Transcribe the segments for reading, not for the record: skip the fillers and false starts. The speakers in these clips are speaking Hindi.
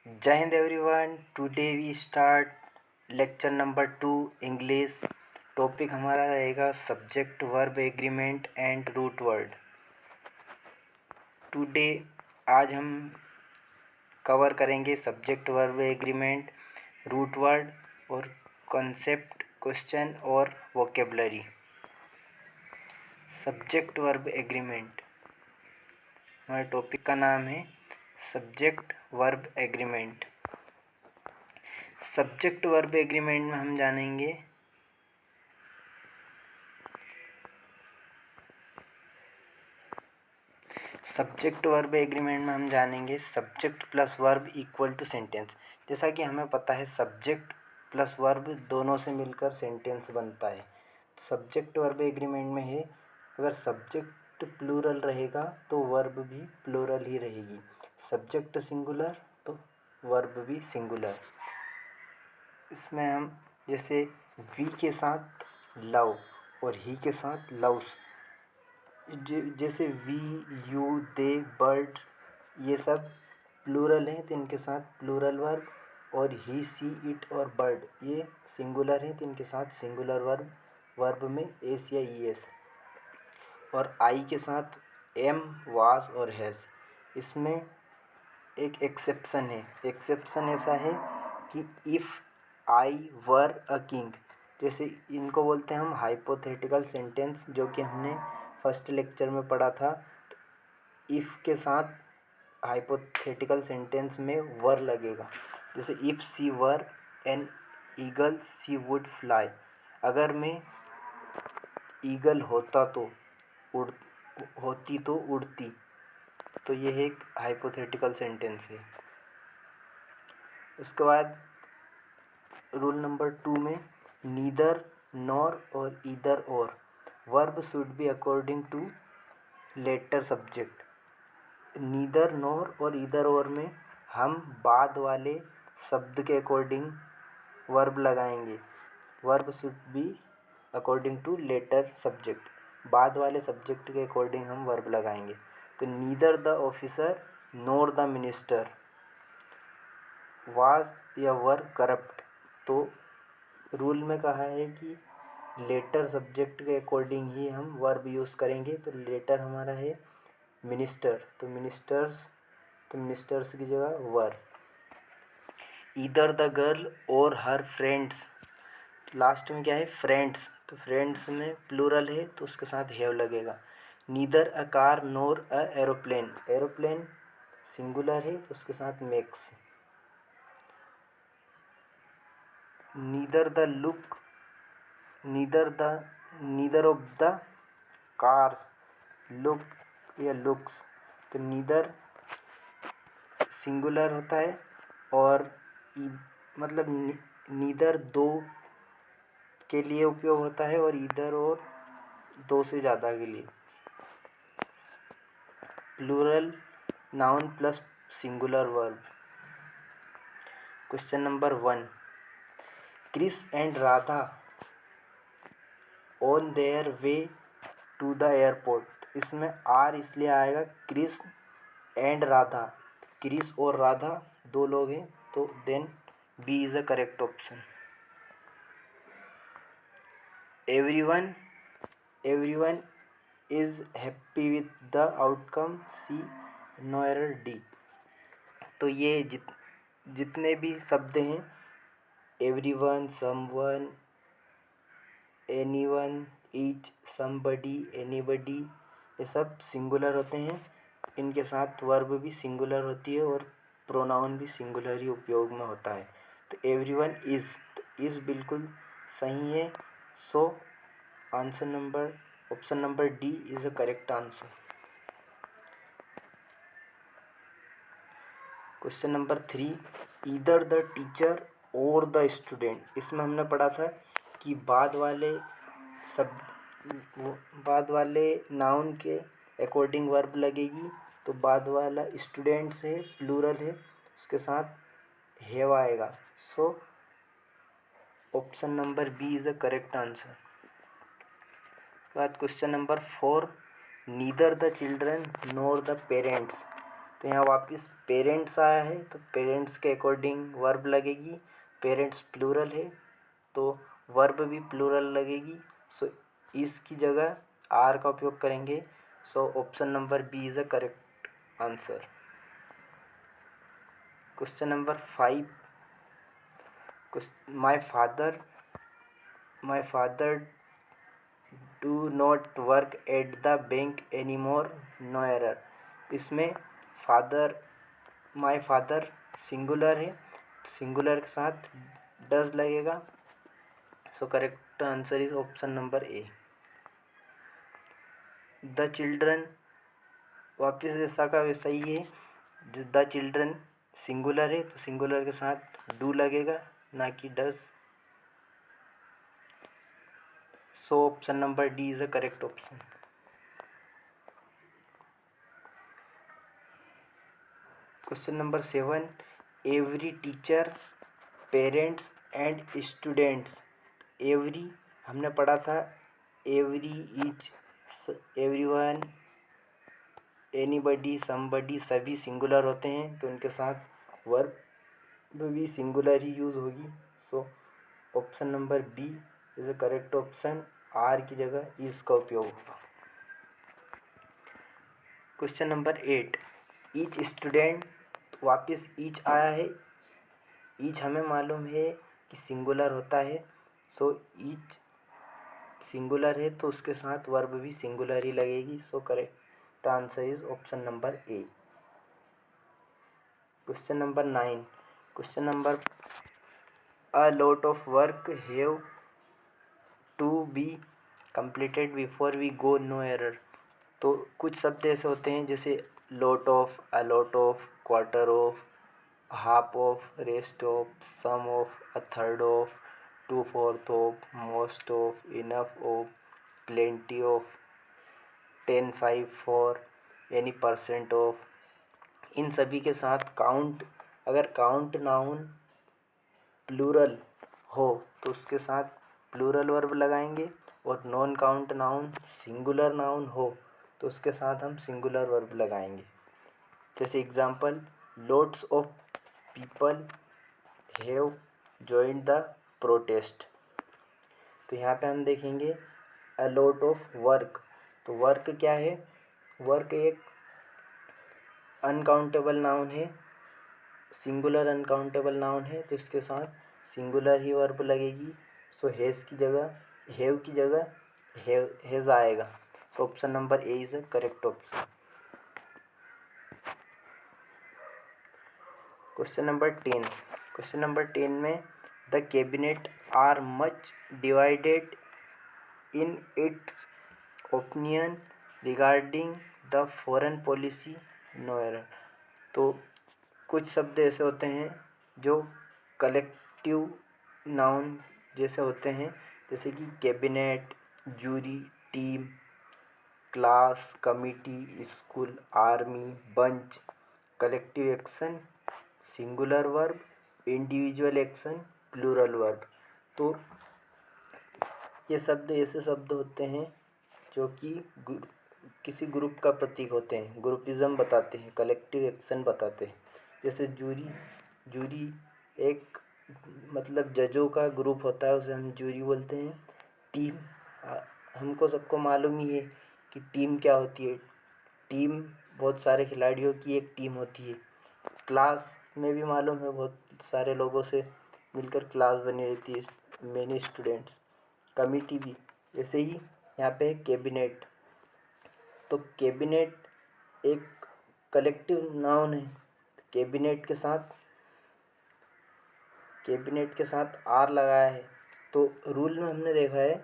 जय हिंद everyone. Today we start lecture number 2 English. Topic हमारा रहेगा subject verb agreement and root word. Today आज हम कवर करेंगे subject verb agreement, root word और कॉन्सेप्ट, क्वेश्चन और वोकेबलरी। सब्जेक्ट वर्ब एग्रीमेंट हमारे टॉपिक का नाम है subject verb agreement. Subject verb agreement में हम जानेंगे subject plus verb equal to sentence. जैसा कि हमें पता है सब्जेक्ट प्लस वर्ब दोनों से मिलकर सेंटेंस बनता है। तो सब्जेक्ट वर्ब एग्रीमेंट में है अगर सब्जेक्ट प्लूरल रहेगा तो वर्ब भी प्लूरल ही रहेगी। सब्जेक्ट सिंगुलर तो वर्ब भी सिंगुलर। इसमें हम जैसे वी के साथ लव और ही के साथ लव्स, जैसे वी, यू, दे, बर्ड ये सब प्लूरल हैं तो इनके साथ प्लूरल वर्ब, और ही, सी, इट और बर्ड ये सिंगुलर हैं तो इनके साथ सिंगुलर वर्ब, वर्ब में एस या ई एस। और आई के साथ एम, वाज और हैज़। इसमें एक एक्सेप्शन है। एक्सेप्शन ऐसा है कि if I were a king, जैसे इनको बोलते हैं हम हाइपोथेटिकल सेंटेंस, जो कि हमने फर्स्ट लेक्चर में पढ़ा था। तो इफ़ के साथ हाइपोथेटिकल सेंटेंस में वर लगेगा। जैसे if she were an eagle she would fly. अगर मैं ईगल होता तो होती तो उड़ती। तो यह एक हाइपोथेटिकल सेंटेंस है। उसके बाद रूल नंबर 2 में नीदर, नॉर और ईदर और verb should be according to latter subject. Neither, nor और ईदर और में हम बाद वाले शब्द के अकॉर्डिंग वर्ब लगाएंगे। Verb should be according to latter subject. बाद वाले सब्जेक्ट के अकॉर्डिंग हम वर्ब लगाएंगे। तो neither the officer nor the minister was या वर करप्ट। तो रूल में कहा है कि लेटर सब्जेक्ट के अकॉर्डिंग ही हम वर्ब यूज़ करेंगे। तो लेटर हमारा है मिनिस्टर, तो मिनिस्टर्स की जगह वर। ईदर द गर्ल और हर फ्रेंड्स, लास्ट में क्या है फ्रेंड्स, तो फ्रेंड्स में प्लूरल है तो उसके साथ हैव लगेगा। Neither a car NOR a aeroplane, aeroplane singular है तो उसके साथ makes. Neither the look, neither of the cars look या लुक्स, तो नीदर सिंगुलर होता है और मतलब नीदर दो के लिए उपयोग होता है और ईदर और दो से ज़्यादा के लिए। Plural noun plus singular verb. Question number 1, Chris and Radha on their way to the airport. इसमें आर इसलिए आएगा क्रिस एंड राधा, क्रिस और राधा दो लोग हैं तो then B is a correct option. Everyone is happy with the outcome C, no error D. तो ये जितने भी शब्द हैं everyone, someone, anyone, each, somebody, anybody, ये सब सिंगुलर होते हैं। इनके साथ वर्ब भी सिंगुलर होती है और प्रोनाउन भी सिंगुलर ही उपयोग में होता है। तो एवरीवन इज़, तो इज़ बिल्कुल सही है। सो option number D is the correct answer. Question number 3, either the teacher और द स्टूडेंट। इसमें हमने पढ़ा था कि बाद वाले नाउन के अकॉर्डिंग वर्ब लगेगी। तो बाद वाला स्टूडेंट से प्लूरल है उसके साथ हैव आएगा। So option number B is the correct answer. बाद question number 4, neither the children nor the parents. तो यहाँ वापस पेरेंट्स आया है तो पेरेंट्स के अकॉर्डिंग वर्ब लगेगी। पेरेंट्स प्लूरल है तो वर्ब भी प्लूरल लगेगी। सो इसकी जगह आर का उपयोग करेंगे। So option number B is a correct answer. Question number 5, my father do not work at the bank any more, no error. इसमें फादर, माई फादर सिंगुलर है, सिंगुलर के साथ डज लगेगा। So correct answer is option number A. The children वापस जैसा का वैसा ही है। द चिल्ड्रन सिंगुलर है तो सिंगुलर के साथ डू लगेगा, ना कि does. So option number D is a correct option. Question number 7, every teacher, parents and students. Every हमने पढ़ा था, every, each, everyone, anybody, somebody, सभी सिंगुलर होते हैं तो उनके साथ वर्ब भी सिंगुलर ही यूज़ होगी। So option number B is a correct option. Are की जगह इज का उपयोग होगा। क्वेश्चन नंबर 8, ईच स्टूडेंट, वापस ईच आया है। ईच हमें मालूम है कि सिंगुलर होता है। सो ईच सिंगुलर है तो उसके साथ वर्ब भी सिंगुलर ही लगेगी। So correct answer is option number A. Question number 9, question number, a lot of work have to be completed before we go, no error. तो कुछ शब्द ऐसे होते हैं जैसे lot of, a lot of, quarter of, half of, rest of, some of, a third of, two fourth of, most of, enough of, plenty of, 10, 5, 4, यानी परसेंट ऑफ। इन सभी के साथ काउंट, अगर काउंट नाउन प्लूरल हो तो उसके साथ प्लूरल वर्ब लगाएंगे, और non count noun singular noun हो तो उसके साथ हम सिंगुलर वर्ब लगाएंगे। जैसे example, lots of people have joined the protest. तो यहाँ पे हम देखेंगे अ लॉट ऑफ वर्क। तो वर्क क्या है? वर्क एक अनकाउंटेबल नाउन है, सिंगुलर अनकाउंटेबल नाउन है तो इसके साथ सिंगुलर ही वर्ब लगेगी। सो हैज़ की जगह, हैव की जगह हैज़ आएगा। So option number A is a correct option. Question number 10, question number 10 में the cabinet are much divided in its opinion regarding the foreign policy, no error. तो कुछ शब्द ऐसे होते हैं जो कलेक्टिव नाउन जैसे होते हैं, जैसे कि cabinet, jury, team, class, committee, school, army, bunch. Collective action singular verb, individual action plural verb. तो ये शब्द ऐसे शब्द होते हैं जो कि किसी ग्रुप का प्रतीक होते हैं, ग्रुपिज्म बताते हैं, कलेक्टिव एक्शन बताते हैं। जैसे जूरी, जूरी एक मतलब जजों का ग्रुप होता है, उसे हम जूरी बोलते हैं। टीम, हमको सबको मालूम ही है कि टीम क्या होती है। टीम बहुत सारे खिलाड़ियों की एक टीम होती है। क्लास में भी मालूम है, बहुत सारे लोगों से मिलकर क्लास बनी रहती है, मेनी स्टूडेंट्स। कमिटी भी वैसे ही यहाँ पे है कैबिनेट। तो कैबिनेट एक कलेक्टिव नाउन है। कैबिनेट के साथ आर लगाया है। तो रूल में हमने देखा है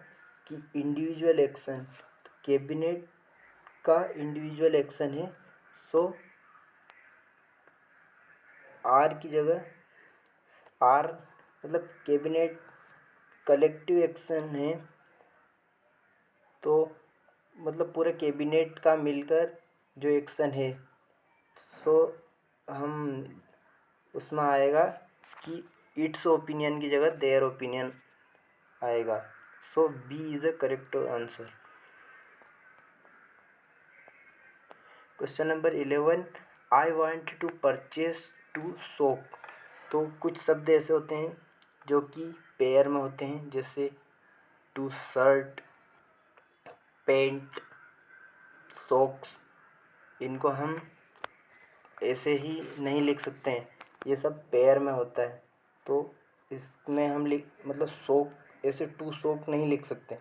कि इंडिविजुअल एक्शन, तो कैबिनेट का इंडिविजुअल एक्शन है। सो आर की जगह, आर मतलब कैबिनेट कलेक्टिव एक्शन है तो मतलब पूरे कैबिनेट का मिलकर जो एक्शन है, सो हम उसमें आएगा कि इट्स ओपिनियन की जगह देयर ओपिनियन आएगा। So B is a correct answer. Question number 11, I want to purchase two sock. तो कुछ शब्द ऐसे होते हैं जो कि पेयर में होते हैं, जैसे टू शर्ट, पेंट, सॉक्स। इनको हम ऐसे ही नहीं लिख सकते हैं, ये सब पेयर में होता है। तो इसमें हम मतलब सोक ऐसे टू सोक नहीं लिख सकते,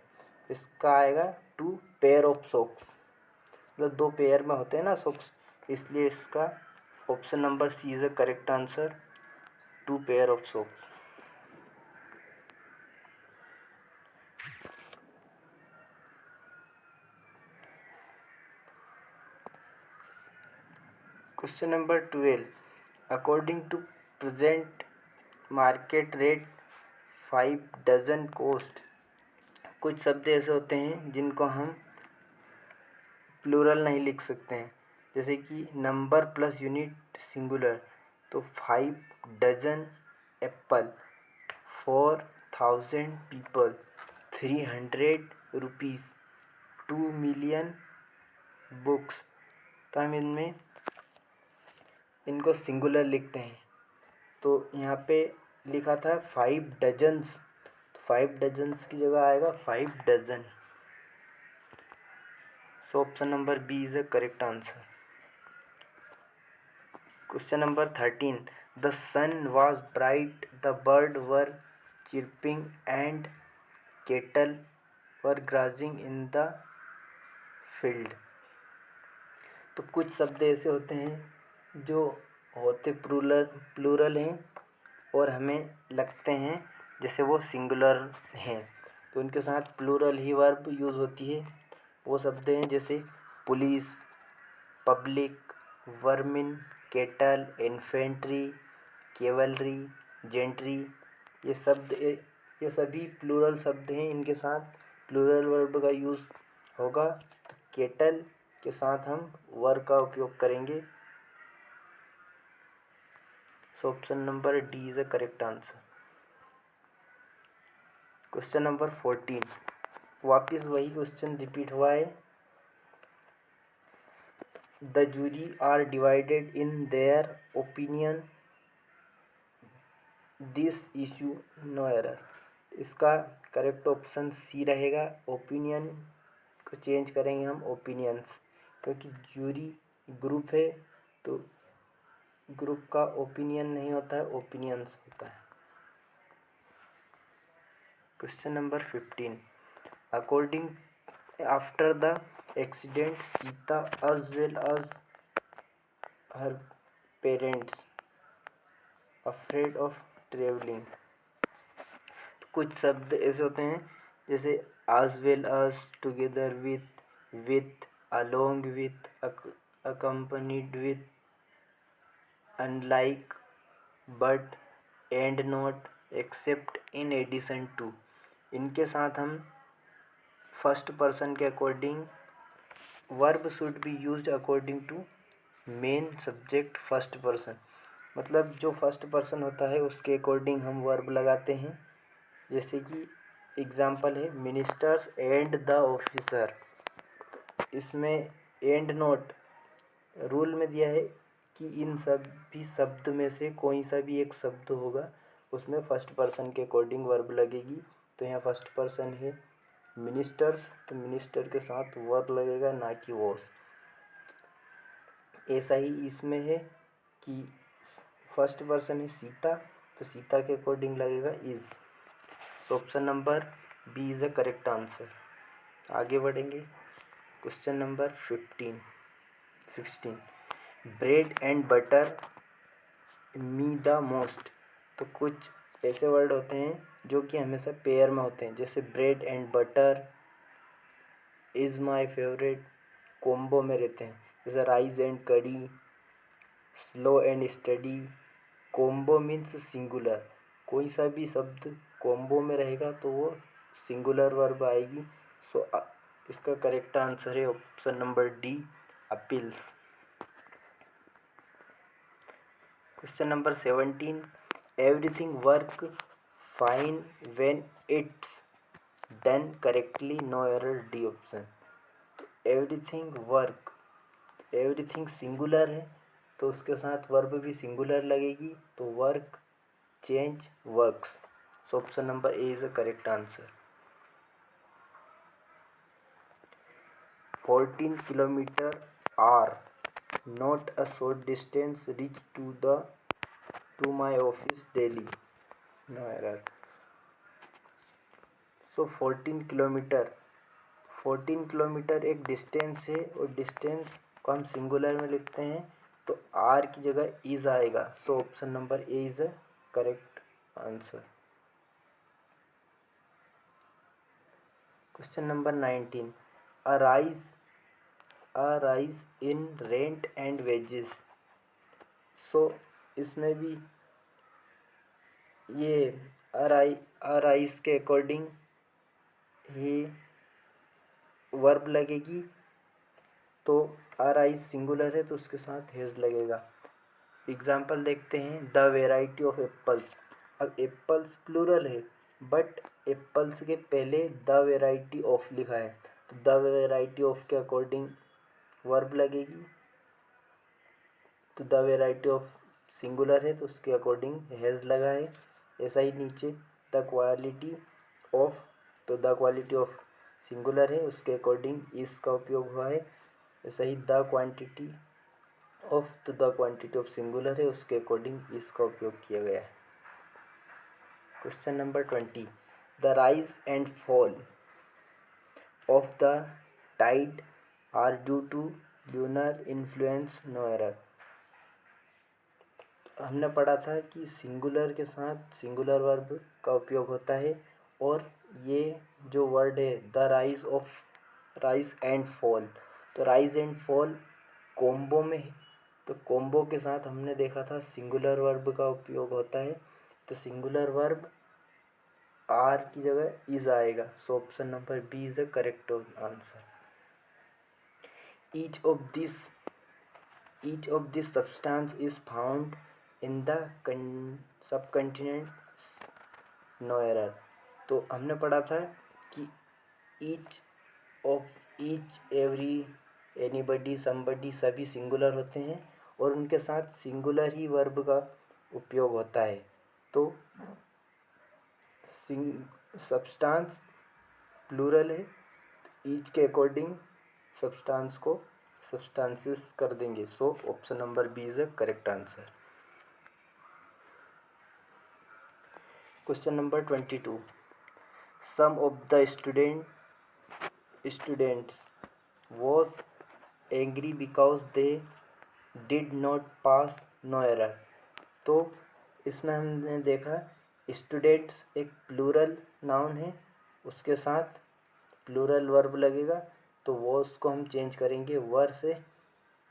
इसका आएगा टू पेयर ऑफ सॉक्स। मतलब दो पेयर में होते हैं ना सॉक्स, इसलिए इसका option number C is a correct answer, two pair of socks. Question number 12, according to present market rate 5 dozen cost. कुछ शब्द ऐसे होते हैं जिनको हम प्लूरल नहीं लिख सकते हैं, जैसे कि नंबर प्लस यूनिट सिंगुलर। तो 5 dozen apple, 4,000 people, 300 rupees, 2 million books. तो हम इनमें इनको सिंगुलर लिखते हैं। तो यहाँ पे लिखा था 5 डजन्स, तो 5 डजन्स की जगह आएगा 5 dozen. So option number B is a correct answer. Question number 13, the sun was bright, the bird were chirping and cattle were grazing in the field. तो कुछ शब्द ऐसे होते हैं जो होते प्लूरल हैं और हमें लगते हैं जैसे वो सिंगुलर हैं, तो उनके साथ प्लूरल ही वर्ब यूज़ होती है। वो शब्द हैं जैसे police, public, vermin, cattle, infantry, cavalry, gentry. ये सभी प्लूरल शब्द हैं, इनके साथ प्लूरल वर्ब का यूज़ होगा। तो केटल के साथ हम वर्ब का उपयोग करेंगे। So option number D is a correct answer. Question number 14, वापिस वही क्वेश्चन रिपीट हुआ है। The jury are divided in their opinion, this issue no error. इसका करेक्ट ऑप्शन सी रहेगा। ओपिनियन को चेंज करेंगे हम ओपिनियंस, क्योंकि जूरी ग्रुप है तो ग्रुप का ओपिनियन नहीं होता है, ओपिनियंस होता है। Question number 15, according after the accident Sita as well as her parents afraid of traveling। कुछ शब्द ऐसे होते हैं जैसे as well as, together with, along with, accompanied with, unlike, but, and not, except, in addition to। इनके साथ हम फर्स्ट पर्सन के according verb should be used according to main subject first person. मतलब जो फर्स्ट पर्सन होता है उसके अकॉर्डिंग हम वर्ब लगाते हैं। जैसे कि एग्जाम्पल है मिनिस्टर्स एंड द ऑफिसर। इसमें एंड नोट रूल में दिया है कि इन सभी शब्द में से कोई सा भी एक शब्द होगा उसमें फर्स्ट पर्सन के अकॉर्डिंग वर्ब लगेगी। तो यहाँ फर्स्ट पर्सन है मिनिस्टर्स, तो मिनिस्टर के साथ वर्ब लगेगा, ना कि वॉस। ऐसा ही इसमें है कि फर्स्ट पर्सन है सीता, तो सीता के अकॉर्डिंग लगेगा is. So option number B is a correct answer. आगे बढ़ेंगे। Question number 16, bread and butter me the most. तो कुछ ऐसे वर्ड होते हैं जो कि हमेशा पेयर में होते हैं, जैसे bread and butter, is my favourite, combo में रहते हैं। जैसे राइस एंड करी, slow and study. Combo means singular, कोई सा भी शब्द कॉम्बो में रहेगा तो वो सिंगुलर वर्ब आएगी। सो इसका करेक्ट आंसर है option number D, appeals. Question number 17, everything work fine when it's done correctly, no error, D option. तो एवरीथिंग वर्क, एवरीथिंग सिंगुलर है तो उसके साथ वर्ब भी सिंगुलर लगेगी, तो work, change, works. So option number A is the correct answer. 14 kilometer are not a short distance reach to my office daily. No error. So 14 kilometre एक डिस्टेंस है, और डिस्टेंस को हम सिंगुलर में लिखते हैं, तो आर की जगह इज आएगा। So option number A is the correct answer. Question number 19, a rise in rent and wages. सो इसमें भी ये अराइज के अकॉर्डिंग ही वर्ब लगेगी, तो अराइज सिंगुलर है तो उसके साथ हैज़ लगेगा। एग्जाम्पल देखते हैं, द वेराइटी ऑफ एप्पल्स। अब एप्पल्स प्लूरल है, बट एप्पल्स के पहले द वेराइटी ऑफ लिखा है, तो द वेराइटी ऑफ के अकॉर्डिंग वर्ब लगेगी, तो द वेराइटी ऑफ सिंगुलर है तो उसके अकॉर्डिंग हैज़ लगा है। ऐसा ही नीचे द क्वालिटी ऑफ, तो द क्वालिटी ऑफ सिंगुलर है, उसके अकॉर्डिंग इस का उपयोग हुआ है। ऐसा ही द क्वांटिटी ऑफ, तो द क्वांटिटी ऑफ सिंगुलर है, उसके अकॉर्डिंग इस का उपयोग किया गया है। Question number 20, the rise and fall of the tide are due to lunar influence, no error. हमने पढ़ा था कि सिंगुलर के साथ सिंगुलर वर्ब का उपयोग होता है, और ये जो वर्ड है द राइज एंड फॉल, तो राइज एंड फॉल कॉम्बो में है, तो कॉम्बो के साथ हमने देखा था सिंगुलर वर्ब का उपयोग होता है, तो सिंगुलर वर्ब आर की जगह इज आएगा। So option number B is the correct answer. Each of this substance is found in the subcontinent, no error. तो हमने पढ़ा था कि ईच एवरी, एनीबडी, समबडी सभी सिंगुलर होते हैं, और उनके साथ सिंगुलर ही वर्ब का उपयोग होता है। तो सब्सटेंस प्लूरल है, ईच के अकॉर्डिंग सब्सटेंस को सब्सटेंसेस कर देंगे। So option number B is the correct answer. Question number 22, some of the students was angry because they did not pass, no error। तो इसमें हमने देखा स्टूडेंट्स एक प्लूरल नाउन है, उसके साथ प्लूरल वर्ब लगेगा, तो वॉस को हम चेंज करेंगे वर से।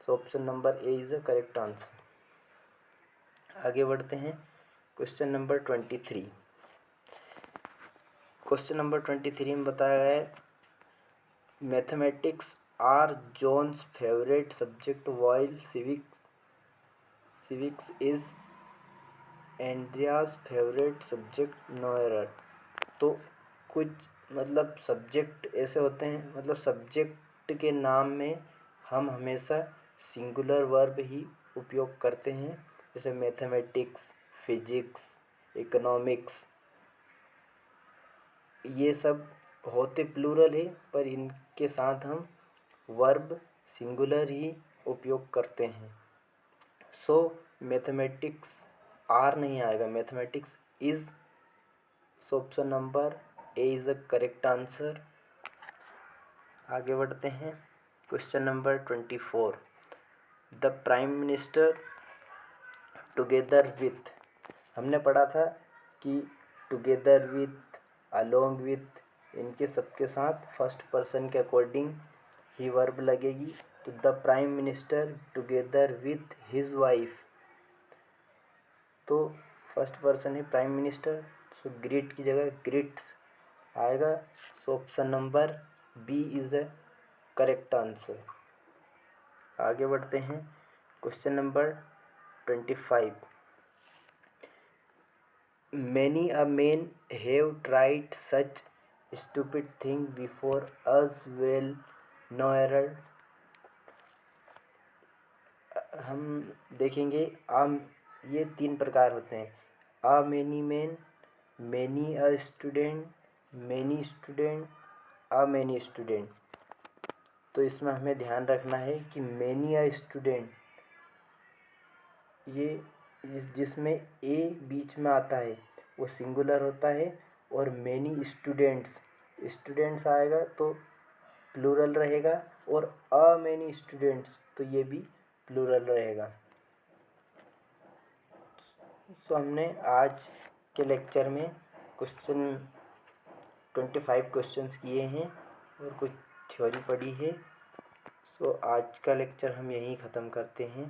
सो option number A is the correct answer. आगे बढ़ते हैं, क्वेश्चन नंबर 23। क्वेश्चन नंबर 23 में बताया गया है, mathematics are John's favourite subject while civics is Andrea's favourite subject, no error. तो कुछ मतलब सब्जेक्ट ऐसे होते हैं, मतलब सब्जेक्ट के नाम में हम हमेशा सिंगुलर वर्ब ही उपयोग करते हैं, जैसे मैथमेटिक्स, फिजिक्स, इकोनॉमिक्स, ये सब होते प्लूरल है, पर इनके साथ हम वर्ब सिंगुलर ही उपयोग करते हैं। सो मैथमेटिक्स आर नहीं आएगा, mathematics is. So option number A is the correct answer. आगे बढ़ते हैं, question number 24, the prime minister together with. हमने पढ़ा था कि टुगेदर विथ, अलोंग विथ, इनके सबके साथ फर्स्ट पर्सन के अकॉर्डिंग ही वर्ब लगेगी, तो the prime minister together with his wife, तो फर्स्ट पर्सन है प्राइम मिनिस्टर, सो ग्रीट की जगह ग्रीट्स आएगा। So option number B is the correct answer. आगे बढ़ते हैं, question number 25, many a man have tried such stupid thing before as well, no error. हम देखेंगे ये 3 प्रकार होते हैं, a many man, many a student, many student, a many student. तो इसमें हमें ध्यान रखना है कि मैनी अ स्टूडेंट ये जिसमें ए बीच में आता है वो सिंगुलर होता है, और मैनी स्टूडेंट्स आएगा तो प्लूरल रहेगा, और अ मैनी स्टूडेंट्स तो ये भी प्लूरल रहेगा। तो हमने आज के लेक्चर में क्वेश्चन 25 क्वेश्चंस किए हैं और कुछ थ्योरी पढ़ी है। सो आज का लेक्चर हम यहीं ख़त्म करते हैं।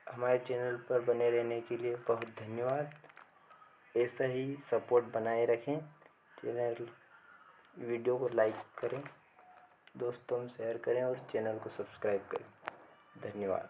हमारे चैनल पर बने रहने के लिए बहुत धन्यवाद। ऐसा ही सपोर्ट बनाए रखें। चैनल वीडियो को लाइक करें, दोस्तों में शेयर करें और चैनल को सब्सक्राइब करें। धन्यवाद।